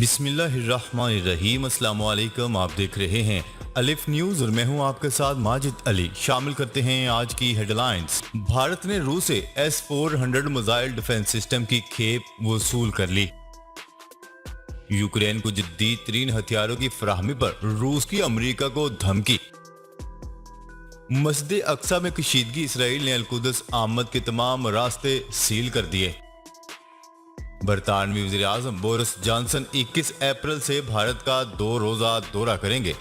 बिस्मिल्लाहिर्रहमानिर्रहीम। अस्सलाम वालेकुम। आप देख रहे हैं अलिफ न्यूज़ और मैं हूं आपके साथ माजिद अली। शामिल करते हैं आज की हेडलाइंस। भारत ने रूस से S-400 मिसाइल डिफेंस सिस्टम की खेप वसूल कर ली। यूक्रेन को जदीद तरीन हथियारों की फराहमी पर रूस की अमेरिका को धमकी। मस्जिद अक्सा में कशीदगी, इसराइल ने अल-कुद्स आमद के तमाम रास्ते सील कर दिए। बरतानवी वज़ीर आज़म बोरिस जॉनसन 21 अप्रैल से भारत का 2 रोजा दौरा करेंगे।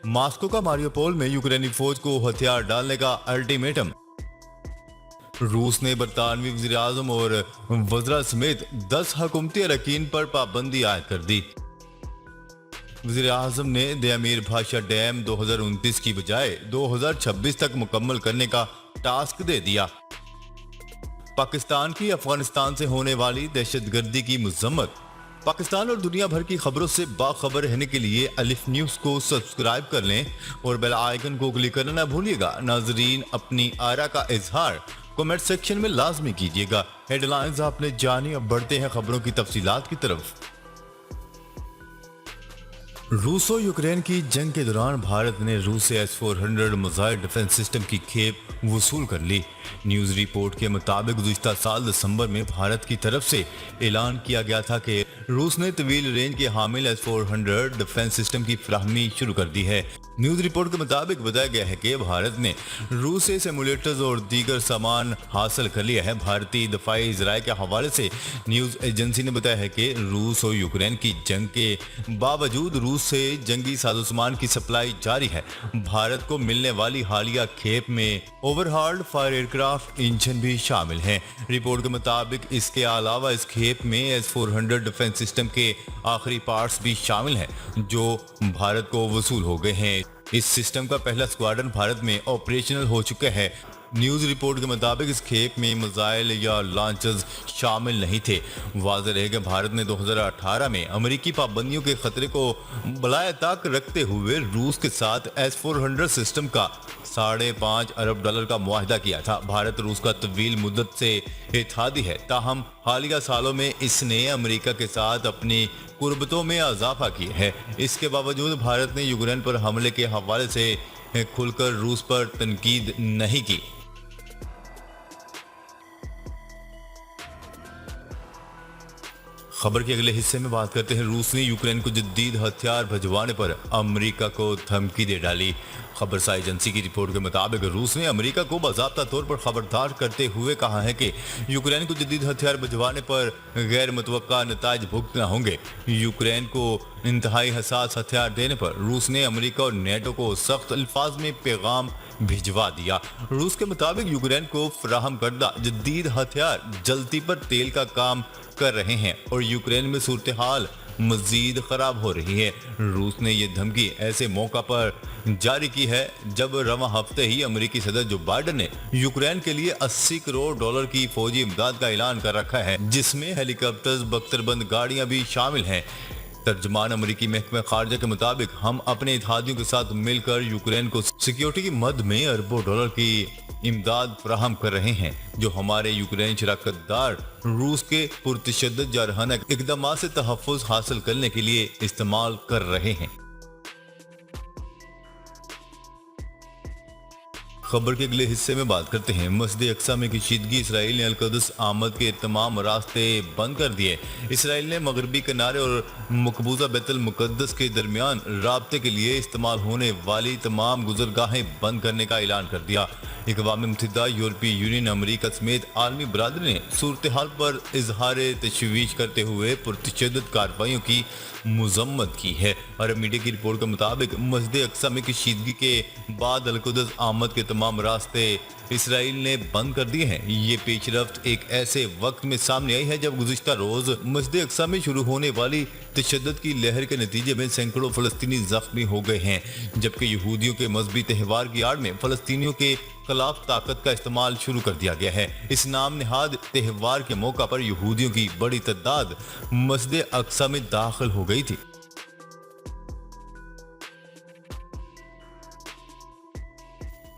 मॉस्को का मारियोपोल में यूक्रेनी फौज को हथियार डालने का अल्टीमेटम। रूस ने बरतानवी वज़ीर आज़म और वज़रा समेत 10 हुकूमती अरकान पर पाबंदी आयद कर दी। वज़ीर आज़म ने दयामीर भाषा डैम 2029 की बजाय 2026 तक मुकम्मल करने का टास्क दे दिया। पाकिस्तान की अफगानिस्तान से होने वाली दहशतगर्दी की मजम्मत। पाकिस्तान और दुनिया भर की खबरों से बाखबर रहने के लिए अलिफ न्यूज़ को सब्सक्राइब कर लें और बेल आइकन को क्लिक करना ना भूलिएगा। नाजरीन, अपनी आरा का इजहार कमेंट सेक्शन में लाजमी कीजिएगा। हेडलाइंस आपने जानी, अब बढ़ते हैं खबरों की तफसीलात की तरफ। रूस और यूक्रेन की जंग के दौरान भारत ने रूस से S-400 मिसाइल डिफेंस सिस्टम की खेप वसूल कर ली। न्यूज़ रिपोर्ट के मुताबिक गुज़िश्ता साल दिसंबर में भारत की तरफ से ऐलान किया गया था कि रूस ने तवील रेंज के हामिल S-400 डिफेंस सिस्टम की फराहमी शुरू कर दी है। न्यूज़ रिपोर्ट के मुताबिक बताया गया है कि भारत ने रूस से सिमुलेटर्स और दीगर सामान हासिल कर लिया है। भारतीय दफाई ज़राए के हवाले से न्यूज़ एजेंसी ने बताया है कि रूस और यूक्रेन की जंग के बावजूद रूस से जंगी साजोसामान की सप्लाई जारी है। भारत को मिलने वाली हालिया खेप में ओवरहॉल्ड फायर एयरक्राफ्ट इंजन भी शामिल हैं। रिपोर्ट के मुताबिक इसके अलावा इस खेप में S-400 डिफेंस सिस्टम के आखिरी पार्ट्स भी शामिल हैं जो भारत को वसूल हो गए हैं। इस सिस्टम का पहला स्क्वाड्रन भारत में ऑपरेशनल हो चुका है। न्यूज़ रिपोर्ट के मुताबिक इस खेप में मिसाइल या लॉन्चर्स शामिल नहीं थे। वाज़ेह रहे कि भारत ने 2018 में अमेरिकी पाबंदियों के खतरे को बलाए ताक रखते हुए रूस के साथ S-400 सिस्टम का $5.5 अरब का मुआहदा किया था। भारत रूस का तवील मुद्दत से इत्तेहादी है, ताहम हालिया सालों में इसने अमेरिका के साथ अपनी कुर्बतों में इजाफा किया है। इसके बावजूद भारत ने यूक्रेन पर हमले के हवाले से खुलकर रूस पर तनकीद नहीं की। खबर के अगले हिस्से में बात करते हैं। रूस ने यूक्रेन को जदीद हथियार भिजवाने पर अमेरिका को धमकी दे डाली। खबरसार एजेंसी की रिपोर्ट के मुताबिक रूस ने अमेरिका को बाज़ाब्ता तौर पर खबरदार करते हुए कहा है कि यूक्रेन को जदीद हथियार भिजवाने पर गैर मुतवक्का नताइज भुगतना होंगे। यूक्रेन को इंतहाई हसास हथियार देने पर रूस ने अमेरिका और नेटो को सख्त अल्फाज में पैगाम भिजवा दिया। रूस के मुताबिक यूक्रेन को फराहम करदा जदीद हथियार जलती पर तेल का काम कर रहे हैं और यूक्रेन में सूरत हाल मजीद खराब हो रही है। रूस ने यह धमकी ऐसे मौका पर जारी की है जब रवां हफ्ते ही अमेरिकी सदर जो बाइडेन ने यूक्रेन के लिए $80 करोड़ की फौजी इमदाद का ऐलान कर रखा है, जिसमें हेलीकॉप्टर्स, बख्तरबंद गाड़ियां भी शामिल हैं। तर्जमान अमेरिकी महकमा खारजा के मुताबिक हम अपने इत्तेहादियों के साथ मिलकर यूक्रेन को सिक्योरिटी की मद में अरबों डॉलर की इमदाद फराहम कर रहे हैं, जो हमारे यूक्रेनी शराकतदार रूस के पुरतशद्दद जारहाना इक़दामात से तहफ़्फ़ुज़ हासिल करने के लिए इस्तेमाल कर रहे हैं। खबर के अगले हिस्से में बात करते हैं। मस्जिद अक्सा में कशीदगी, इसराइल ने अल-कुद्स आमद के तमाम रास्ते बंद कर दिए। इसराइल ने मगरबी किनारे और मकबूजा बैतुल मुक़द्दस के दरमियान राब्ते के लिए इस्तेमाल होने वाली तमाम गुज़रगाहें बंद करने का ऐलान कर दिया। अक़वाम मुत्तहिदा, यूरोपीय यूनियन, अमेरिका समेत आलमी बरादरी ने सूरत हाल पर इजहार तशवीश करते हुए पुरतशद्दद कार्रवाइयों की मजम्मत की है। अरब मीडिया की रिपोर्ट के मुताबिक मस्जिद अक्सा में कशीदगी के बाद अल-कुद्स आमद के तमाम रास्ते इसराइल ने बंद कर दिए हैं। ये पेशरफ्त एक ऐसे वक्त में सामने आई है जब गुज़िश्ता रोज मस्जिद अक्सा में शुरू होने वाली तशद्दुद की लहर के नतीजे में सैकड़ों फ़लस्तीनी जख्मी हो गए हैं, जबकि यहूदियों के मजहबी त्यौहार की आड़ में फ़लस्तीनियों के खिलाफ ताकत का इस्तेमाल शुरू कर दिया गया है। इस नाम निहाद त्यौहार के मौका पर यहूदियों की बड़ी तादाद मस्जिद अक्सा में दाखिल हो गई थी।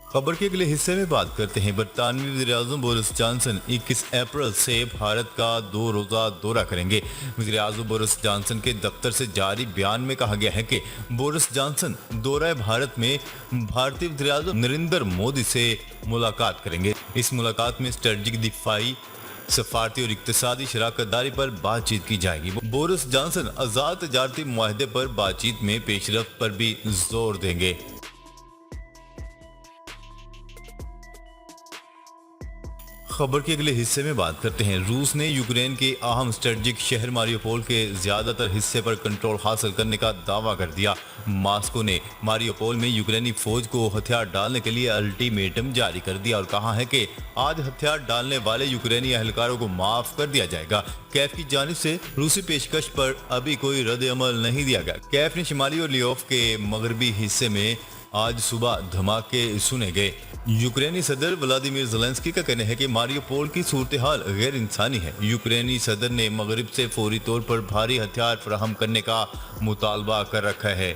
खबर के अगले हिस्से में बात करते हैं। बरतानवी वज़ीर-ए-आज़म बोरिस जॉनसन 21 अप्रैल से भारत का 2 रोज़ा दौरा करेंगे। वज़ीर-ए-आज़म बोरिस जॉनसन के दफ्तर से जारी बयान में कहा गया है कि बोरिस जॉनसन दौरा भारत में भारतीय वज़ीर-ए-आज़म नरेंद्र मोदी से मुलाकात करेंगे। इस मुलाकात में स्ट्रेटजिक दिफाई, सफारती और इक्तिसादी शराकत-दारी पर बातचीत की जाएगी। बोरिस जॉनसन आज़ाद तजारती मुआहदे पर बातचीत में पेशरफ्त पर भी जोर देंगे। खबर के अगले हिस्से में बात करते हैं। रूस ने यूक्रेन के अहम स्ट्रेटजिक शहर मारियोपोल के ज्यादातर हिस्से पर कंट्रोल हासिल करने का दावा कर दिया। मॉस्को ने मारियोपोल में यूक्रेनी फौज को हथियार डालने के लिए अल्टीमेटम जारी कर दिया और कहा है कि आज हथियार डालने वाले यूक्रेनी एहलकारों को माफ कर दिया जाएगा। कैफ की जानिब से रूसी पेशकश पर अभी कोई रद्द अमल नहीं दिया गया। कैफ ने शिमाली और लियोव के मगरबी हिस्से में आज सुबह धमाके सुने गए। यूक्रेनी सदर व्लादिमीर ज़ेलेंस्की का कहना है कि मारियोपोल की सूरत हाल गैर इंसानी है। यूक्रेनी सदर ने मगरिब से फौरी तौर पर भारी हथियार फराहम करने का मुतालबा कर रखा है।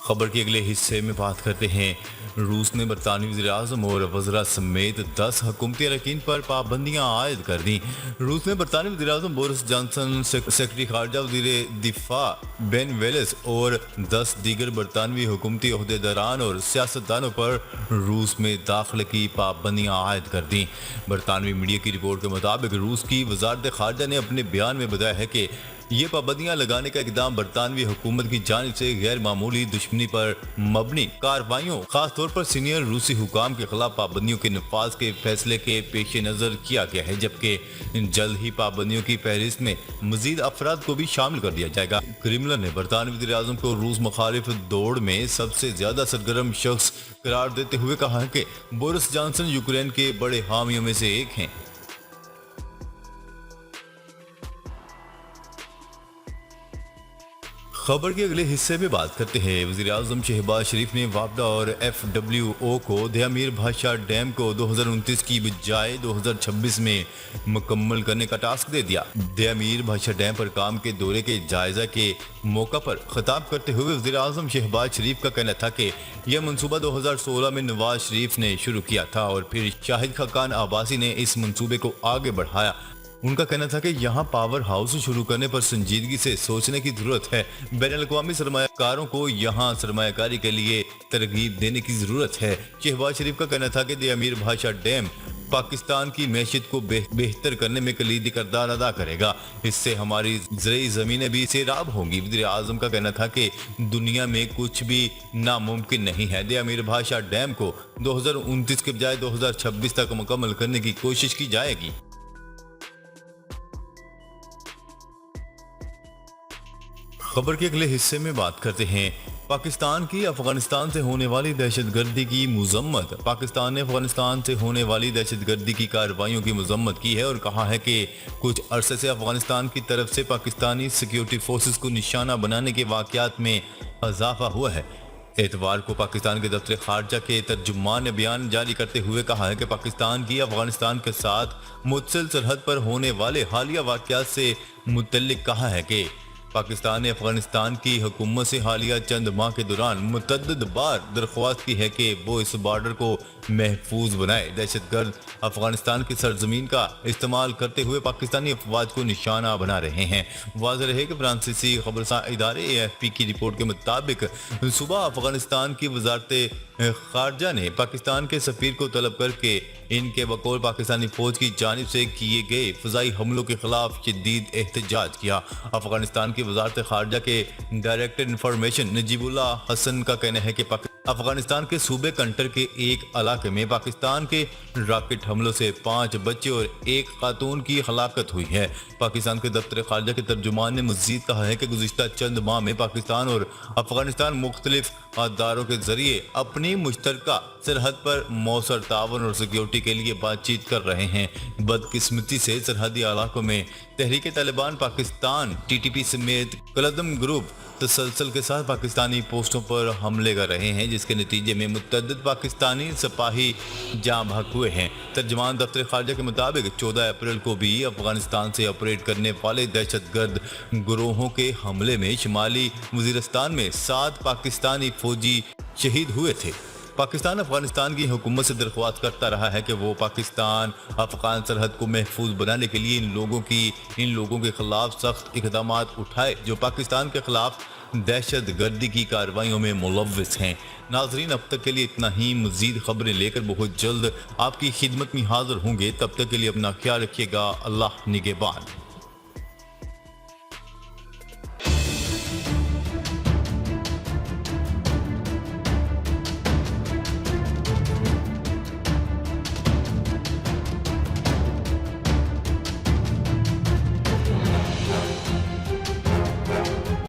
खबर के अगले हिस्से में बात करते हैं। रूस ने बरतानवी वज़ीर-ए-आज़म और वज़रा समेत 10 हुकूमती अरकान पर पाबंदियां आयद कर दी। रूस ने बरतानवी वज़ीर-ए-आज़म बोरिस जॉनसन, सेक्रेटरी खारजा वज़ीर दिफा बेन वेल्स और 10 दीगर बरतानवी हुकूमती ओहदेदारान और सियासतदानों पर रूस में दाखिले की पाबंदियां आयद कर दी। बरतानवी मीडिया की रिपोर्ट के मुताबिक रूस की वज़ारत खारजा ने अपने बयान में बताया है कि ये पाबंदियां लगाने का इकदाम बरतानवी हुकूमत की जानिब से गैर मामूली दुश्मनी पर मबनी कार्रवाइयों, खासतौर पर सीनियर रूसी हुकाम के खिलाफ पाबंदियों के नफाज के फैसले के पेश नज़र किया गया है, जबकि जल्द ही पाबंदियों की फहरिस्त में मजीद अफराद को भी शामिल कर दिया जाएगा। क्रेमलिन ने बरतानवी वज़ीर-ए-आज़म को रूस मुखालिफ दौड़ में सबसे ज्यादा सरगर्म शख्स करार देते हुए कहा है कि बोरिस जॉनसन यूक्रेन के बड़े हामियों में से एक हैं। खबर के अगले हिस्से में बात करते हैं। वज़ीर-ए-आज़म शहबाज शरीफ ने वापडा और FWO को दयामीर भाषा डैम को 2029 की बजाय 2026 में मुकम्मल करने का टास्क दे दिया। दयामीर भाषा डैम पर काम के दौरे के जायजा के मौका पर खिताब करते हुए वज़ीर-ए-आज़म शहबाज शरीफ का कहना था कि यह मंसूबा 2016 में नवाज शरीफ ने शुरू किया था और फिर शाहिद खाकान अब्बासी ने इस मंसूबे को आगे बढ़ाया। उनका कहना था कि यहाँ पावर हाउस शुरू करने पर संजीदगी से सोचने की जरूरत है। बैनुल-अक़वामी सरमायाकारों को यहाँ सरमायाकारी के लिए तरगीब देने की जरूरत है। शहबाज शरीफ का कहना था कि दयामीर भाषा डैम पाकिस्तान की मैशियत को बेहतर करने में कलीदी किरदार अदा करेगा। इससे हमारी ज़रई ज़मीनें भी सैराब होंगी। वज़ीर-ए-आज़म का कहना था कि दुनिया में कुछ भी नामुमकिन नहीं है। दयामीर भाषा डैम को 2029 के बजाय 2026 तक मुकम्मल करने की कोशिश की जाएगी। खबर के अगले हिस्से में बात करते हैं। पाकिस्तान की अफगानिस्तान से होने वाली दहशतगर्दी की मजम्मत। पाकिस्तान ने अफगानिस्तान से होने वाली दहशतगर्दी की कार्रवाइयों की मजम्मत की है और कहा है कि कुछ अरसे से अफगानिस्तान की तरफ से पाकिस्तानी सिक्योरिटी फोर्सेस को निशाना बनाने के वाकयात में इजाफा हुआ है। एतवार को पाकिस्तान के दफ्तर खारजा के तर्जुमान ने बयान जारी करते हुए कहा है कि पाकिस्तान की अफगानिस्तान के साथ मुतसिल सरहद पर होने वाले हालिया वाकयात से मुतल्लिक कहा है कि पाकिस्तान ने अफगानिस्तान की हुकूमत से हालिया चंद माह के दौरान मुतअद्दिद बार दरख्वास्त की है कि वो इस बॉर्डर को महफूज बनाए। दहशतगर्द अफगानिस्तान की सरजमीन का इस्तेमाल करते हुए पाकिस्तानी अफवाज को निशाना बना रहे हैं। वाज़ेह रहे कि फ्रांसीसी खबरसां इदारे AFP की रिपोर्ट के मुताबिक सुबह अफगानिस्तान की वजारत खारजा ने पाकिस्तान के सफीर को तलब करके इनके बकौल पाकिस्तानी फौज की जानिब से किए गए फजाई हमलों के खिलाफ शदीद एहतजाज किया। अफगानिस्तान की वजारत खारजा के डायरेक्टर इंफॉर्मेशन नजीबुल्लाह हसन का कहना है कि अफगानिस्तान के सूबे कंटर के एक इलाके में पाकिस्तान के रॉकेट हमलों से 5 बच्चे और 1 खातून की हलाकत हुई है। पाकिस्तान के दफ्तर खारजा के तर्जुमान ने मजीद कहा है कि गुज़िश्ता चंद माह में पाकिस्तान और अफगानिस्तान मुख्तलिफ अदारों के जरिए अपनी मुश्तरका सरहद पर मौसर तावन और सिक्योरिटी के लिए बातचीत कर रहे हैं। बदकिस्मती से सरहदी इलाकों में तहरीक तालिबान पाकिस्तान TTP समेत कलदम ग्रुप तसलसल के साथ पाकिस्तानी पोस्टों पर हमले कर रहे हैं, जिसके नतीजे में मुतअद्दिद पाकिस्तानी सिपाही जाँ बहक हुए हैं। तर्जमान दफ्तर खारजा के मुताबिक 14 अप्रैल को भी अफगानिस्तान से ऑपरेट करने वाले दहशतगर्द गिरोहों के हमले में शुमाली वजीरिस्तान में 7 पाकिस्तानी फौजी शहीद हुए थे। पाकिस्तान अफगानिस्तान की हुकूमत से दरख्वास्त करता रहा है कि वो पाकिस्तान अफगान सरहद को महफूज बनाने के लिए इन लोगों के खिलाफ सख्त इकदाम उठाए जो पाकिस्तान के खिलाफ दहशत गर्दी की कार्रवाइयों में मुलव्विस हैं। नाजरीन, अब तक के लिए इतना ही। मजीद खबरें लेकर बहुत जल्द आपकी खिदमत में हाजिर होंगे। तब तक के लिए अपना ख्याल रखिएगा। अल्लाह निगहबान।